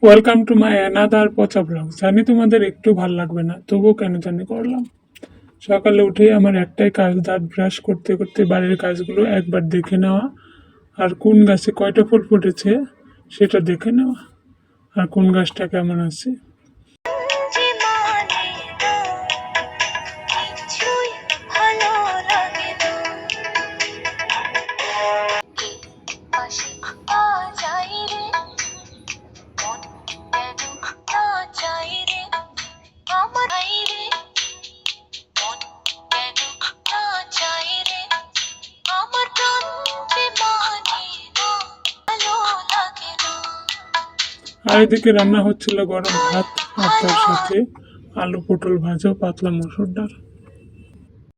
Welcome to my another পচা blog. জানি তোমাদের একটু ভাল লাগবে না, তবুও কেন জানি করলাম। সকালে উঠে আমার একটাই কাজ, দাঁত ব্রাশ করতে করতে বাড়ির কাজগুলো একবার দেখে নেওয়া, আর কোন গাছে কয়টা ফুল ফুটেছে সেটা দেখে নেওয়া, আর কোন গাছটা কেমন আছে। আর এদিকে রান্না হচ্ছিল গরম ভাত, আর তার সাথে আলু পটল ভাজা, পাতলা মসুর ডাল।